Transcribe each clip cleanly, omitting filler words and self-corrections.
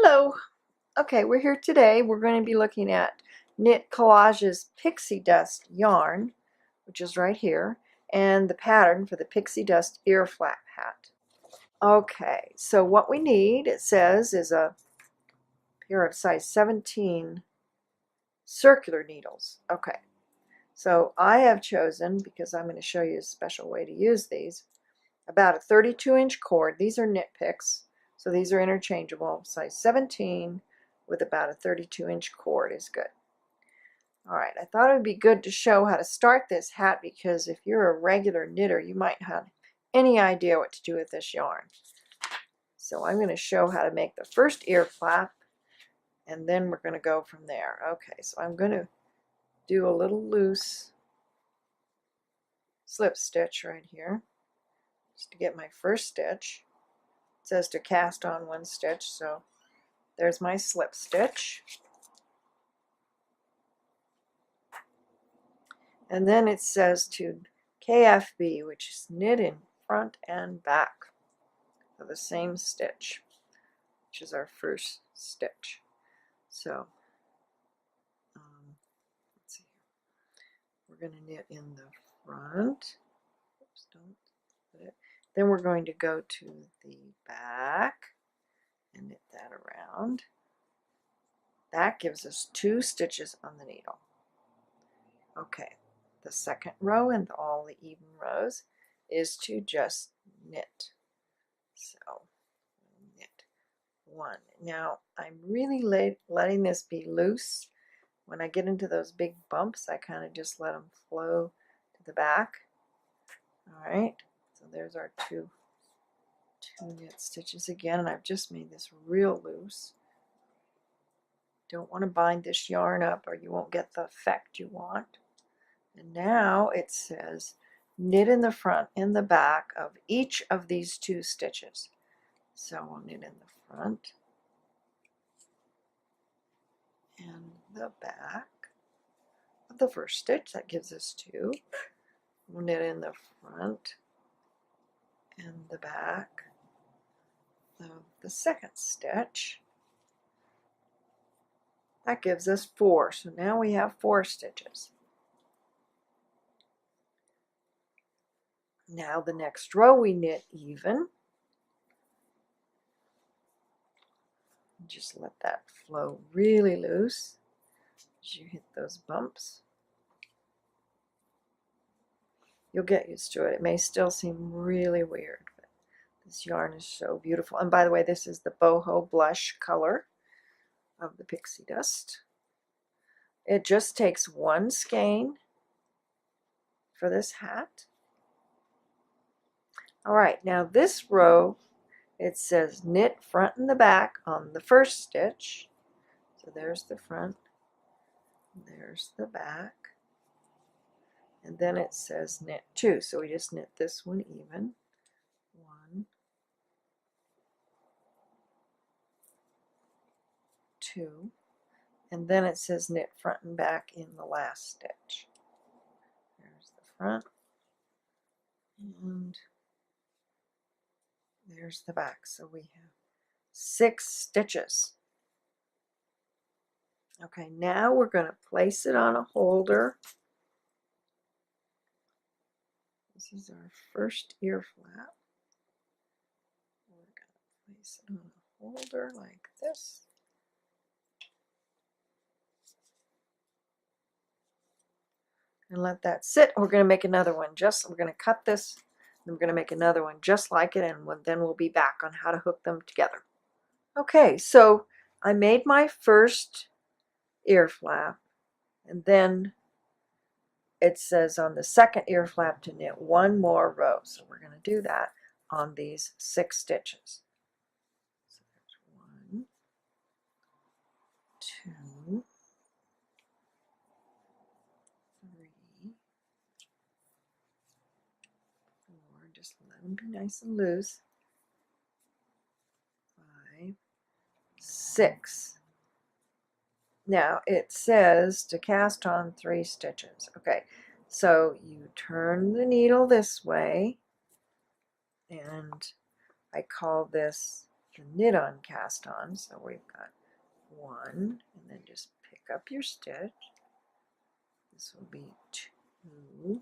Hello. Okay, we're here today. We're going to be looking at Knit Collage's Pixie Dust yarn, which is right here, and the pattern for the Pixie Dust Earflap hat. Okay, so what we need, it says, is a pair of size 17 circular needles. Okay, so I have chosen, because I'm going to show you a special way to use these, about a 32-inch cord. These are knit picks, so these are interchangeable. Size 17 with about a 32-inch cord is good. All right, I thought it would be good to show how to start this hat, because if you're a regular knitter, you might not have any idea what to do with this yarn. So I'm going to show how to make the first ear flap, and then we're going to go from there. Okay, so I'm going to do a little loose slip stitch right here, just to get my first stitch. It says to cast on one stitch, so there's my slip stitch. And then it says to KFB, which is knit in front and back of the same stitch, which is our first stitch. So let's see. We're going to knit in the front. Oops, don't put it. Then we're going to go to the back and knit that around. That gives us 2 stitches on the needle. Okay, the second row and all the even rows is to just knit. So knit 1. Now I'm really letting this be loose. When I get into those big bumps, I kind of just let them flow to the back. All right, so there's our two knit stitches again, and I've just made this real loose. Don't want to bind this yarn up or you won't get the effect you want. And now it says knit in the front and the back of each of these 2 stitches. So we'll knit in the front and the back of the first stitch. That gives us 2. We'll knit in the front and the back of the second stitch. That gives us 4. So now we have 4 stitches. Now the next row we knit even. Just let that flow really loose as you hit those bumps. You'll get used to it. It may still seem really weird, but this yarn is so beautiful. And by the way, this is the boho blush color of the Pixie Dust. It just takes 1 skein for this hat. All right, now this row, it says knit front and the back on the first stitch. So there's the front, there's the back, and then it says knit 2. So we just knit this one even. 1, 2, and then it says knit front and back in the last stitch. There's the front, and there's the back. So we have 6 stitches. Okay, now we're going to place it on a holder. This is our first ear flap. We're going to place it on a holder like this. And let that sit. We're going to make another one. We're going to cut this, and we're going to make another one just like it, and then we'll be back on how to hook them together. Okay, so I made my first ear flap, and then it says on the second ear flap to knit 1 more row. So we're going to do that on these 6 stitches. So there's 1, 2, 3, 4. Just let them be nice and loose. 5, 6. Now it says to cast on 3 stitches. Okay, so you turn the needle this way, and I call this the knit on cast on. So we've got 1, and then just pick up your stitch. This will be 2.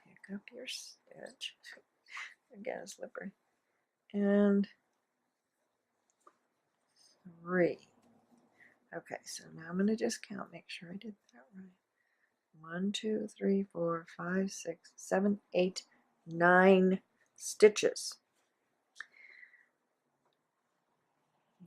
Pick up your stitch. Again, slippery. And 3. Okay, so now I'm going to just count, make sure I did that right. 1, 2, 3, 4, 5, 6, 7, 8, 9 stitches.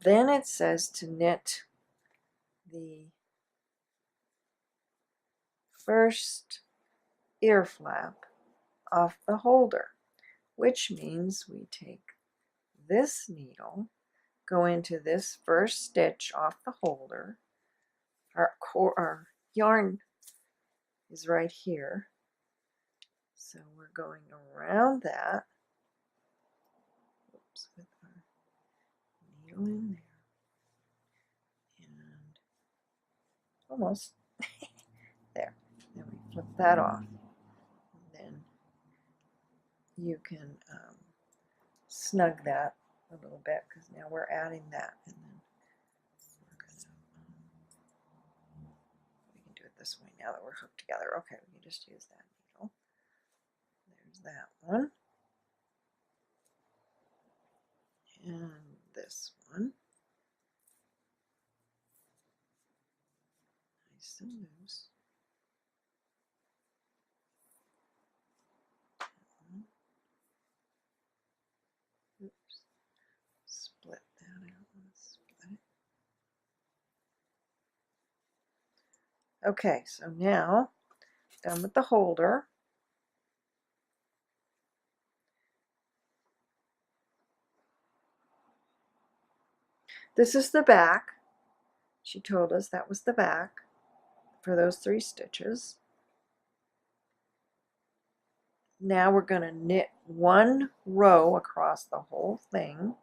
Then it says to knit the first ear flap off the holder, which means we take this needle, go into this first stitch off the holder. Our yarn is right here, so we're going around that. Oops, with our needle in there, and almost there. Then we flip that off, and then you can snug that a little bit, because now we're adding that, and then we're gonna, we can do it this way now that we're hooked together. Okay, we can just use that needle. There's that one, and this one, nice and loose. Oops, split that out. Split it. Okay, so now done with the holder. This is the back. She told us that was the back for those 3 stitches. Now we're going to knit 1 row across the whole thing.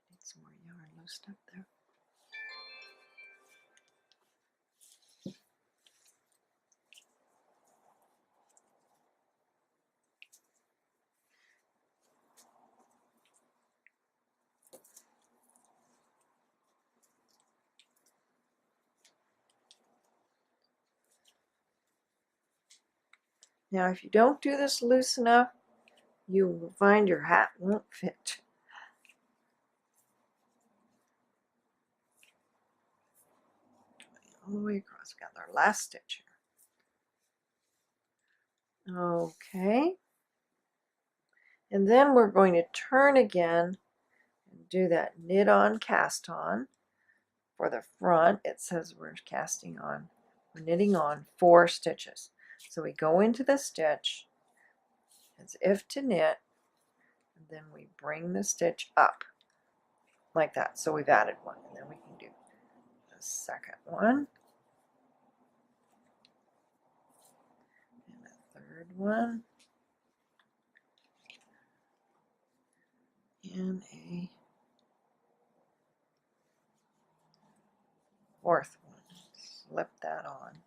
Need some more yarn loosed up there. Now, if you don't do this loose enough, you will find your hat won't fit. All the way across. We got our last stitch here. Okay. And then we're going to turn again and do that knit on, cast on. For the front, it says we're knitting on 4 stitches. So we go into the stitch as if to knit, and then we bring the stitch up like that. So we've added 1, and then we can do the second one, and the third one, and a 4th one. Slip that on.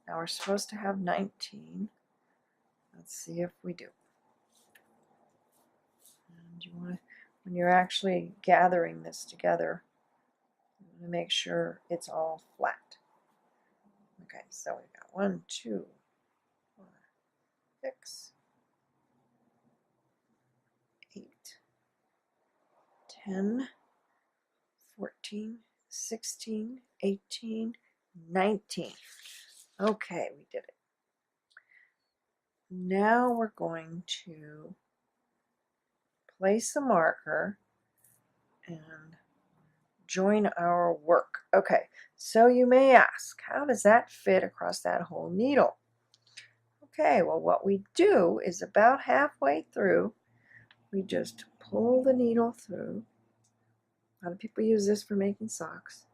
Now we're supposed to have 19. Let's see if we do. And you want to, when you're actually gathering this together, you want to make sure it's all flat. Okay, so we've got 1, 2, 4, 6, 8, 10, 14, 16, 18, 19. Okay, we did it. Now we're going to place a marker and join our work. Okay, so you may ask, how does that fit across that whole needle? Okay, well, what we do is about halfway through, we just pull the needle through. A lot of people use this for making socks.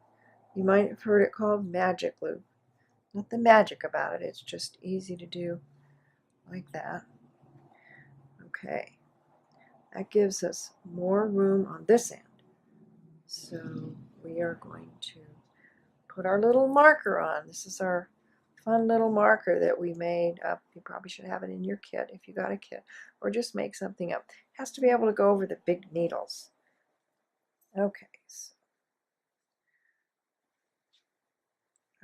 You might have heard it called magic loop. Not the magic about it, it's just easy to do like that. Okay, that gives us more room on this end. So we are going to put our little marker on. This is our fun little marker that we made up. You probably should have it in your kit if you got a kit, or just make something up. It has to be able to go over the big needles. Okay, so,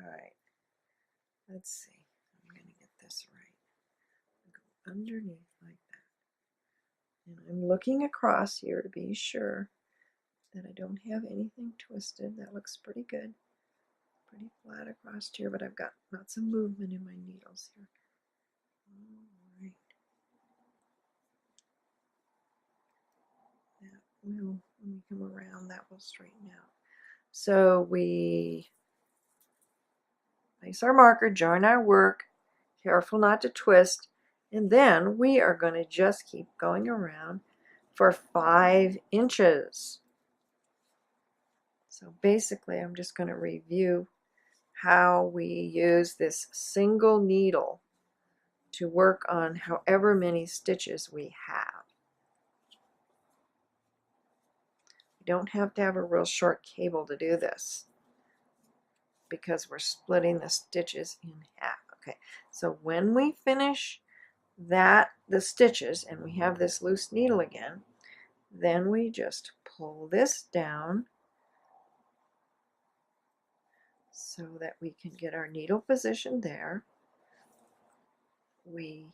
all right, let's see. I'm going to get this right. Go underneath like that. And I'm looking across here to be sure that I don't have anything twisted. That looks pretty good. Pretty flat across here, but I've got lots of movement in my needles here. All right. That will, when we come around, that will straighten out. So we place our marker, join our work, careful not to twist, and then we are going to just keep going around for 5 inches. So basically, I'm just going to review how we use this single needle to work on however many stitches we have. You don't have to have a real short cable to do this because we're splitting the stitches in half. Okay, so when we finish the stitches and we have this loose needle again, then we just pull this down so that we can get our needle position there. We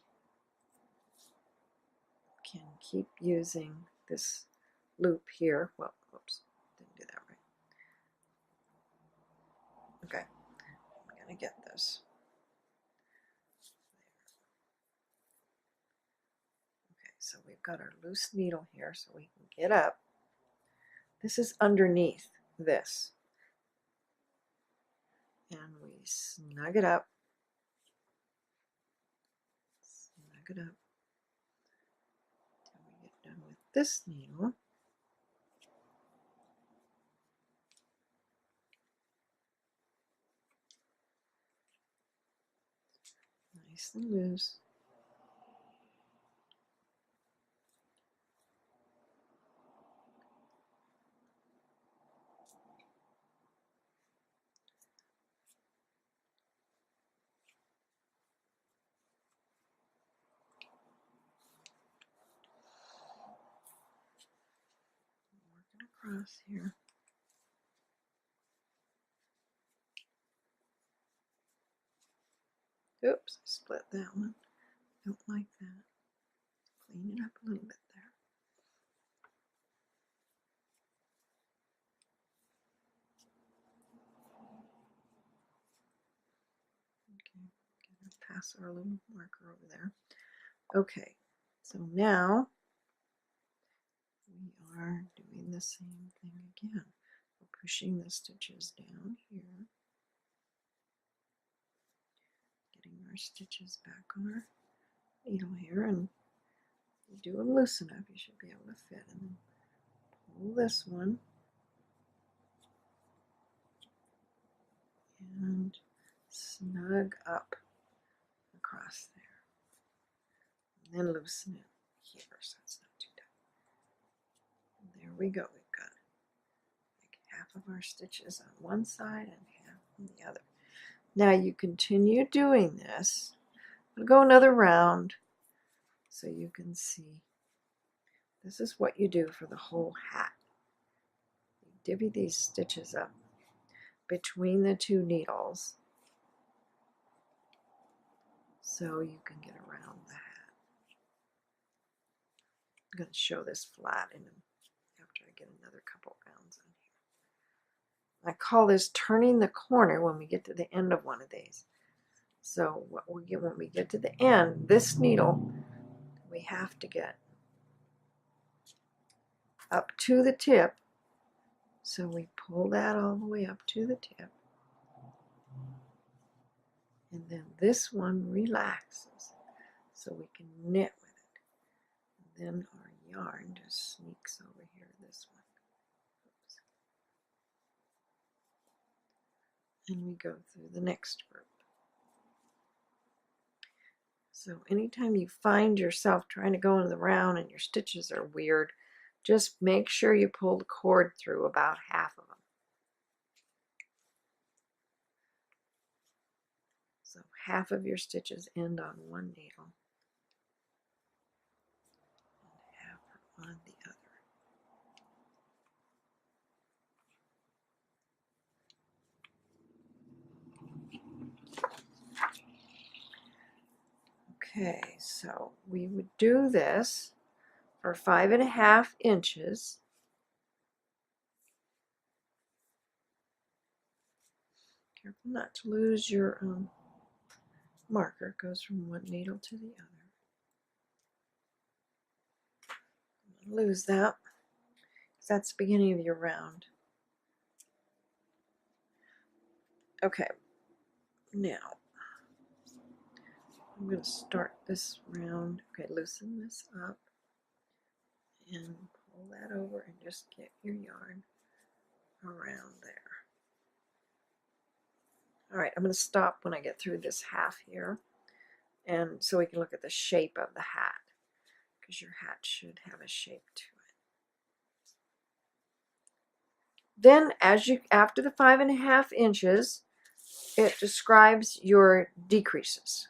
can keep using this loop here. Well, oops, didn't do that right. Okay, I'm going to get this. Okay, so we've got our loose needle here so we can get up. This is underneath this. And we snug it up. Snug it up until we get done with this needle. Nice and loose. Working across here. Oops, I split that one. Don't like that. Clean it up a little bit there. Okay, gonna pass our little marker over there. Okay, so now we are doing the same thing again. We're pushing the stitches down here, getting our stitches back on our needle here, and you do them loose enough, you should be able to fit. And then pull this one and snug up across there. And then loosen it here so it's not too tight. There we go. We've got like half of our stitches on one side and half on the other. Now you continue doing this. We'll go another round so you can see. This is what you do for the whole hat. You divvy these stitches up between the 2 needles so you can get around the hat. I'm going to show this flat in after I get another couple rounds in here. I call this turning the corner when we get to the end of one of these. So what we get when we get to the end, this needle we have to get up to the tip. So we pull that all the way up to the tip. And then this one relaxes so we can knit with it. And then our yarn just sneaks over here, this one. Oops. and we go through the next group. So anytime you find yourself trying to go into the round and your stitches are weird, just make sure you pull the cord through about half of them. So half of your stitches end on one needle and half on the other. Okay, so we would do this for 5.5 inches. Careful not to lose your marker. It goes from one needle to the other. Don't lose that, because that's the beginning of your round. Okay, now I'm going to start this round. Okay, loosen this up and pull that over and just get your yarn around there. All right, I'm going to stop when I get through this half here, and so we can look at the shape of the hat, because your hat should have a shape to it. Then after the 5.5 inches, it describes your decreases.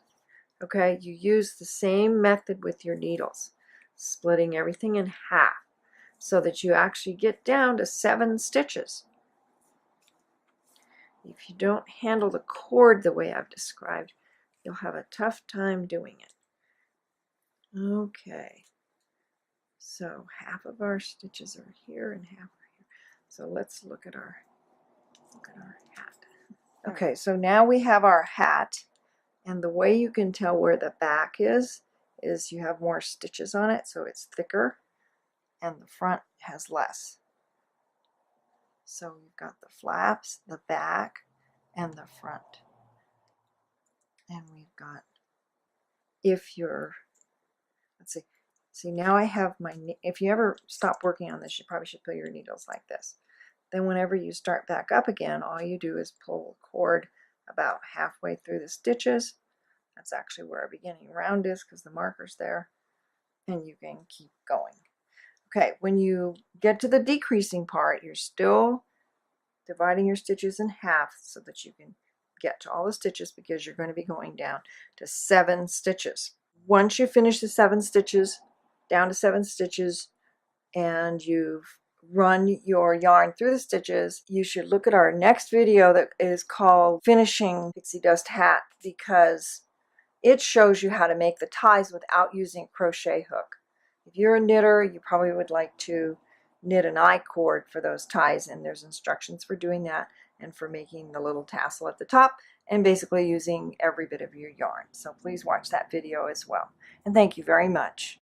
Okay, you use the same method with your needles, splitting everything in half so that you actually get down to 7 stitches. If you don't handle the cord the way I've described, you'll have a tough time doing it. Okay, so half of our stitches are here and half are here. So let's look at our hat. Okay, so now we have our hat, and the way you can tell where the back is you have more stitches on it, so it's thicker, and the front has less. So you've got the flaps, the back, and the front. And we've got, if you're, let's see now I have my, if you ever stop working on this, you probably should put your needles like this. Then whenever you start back up again, all you do is pull the cord about halfway through the stitches. That's actually where our beginning round is, because the marker's there, and you can keep going. Okay, when you get to the decreasing part, you're still dividing your stitches in half so that you can get to all the stitches, because you're going to be going down to 7 stitches. Once you finish the 7 stitches, down to 7 stitches, and you've run your yarn through the stitches, you should look at our next video that is called Finishing Pixie Dust Hat, because it shows you how to make the ties without using a crochet hook. If you're a knitter, you probably would like to knit an I-cord for those ties, and there's instructions for doing that and for making the little tassel at the top, and basically using every bit of your yarn. So please watch that video as well. And thank you very much.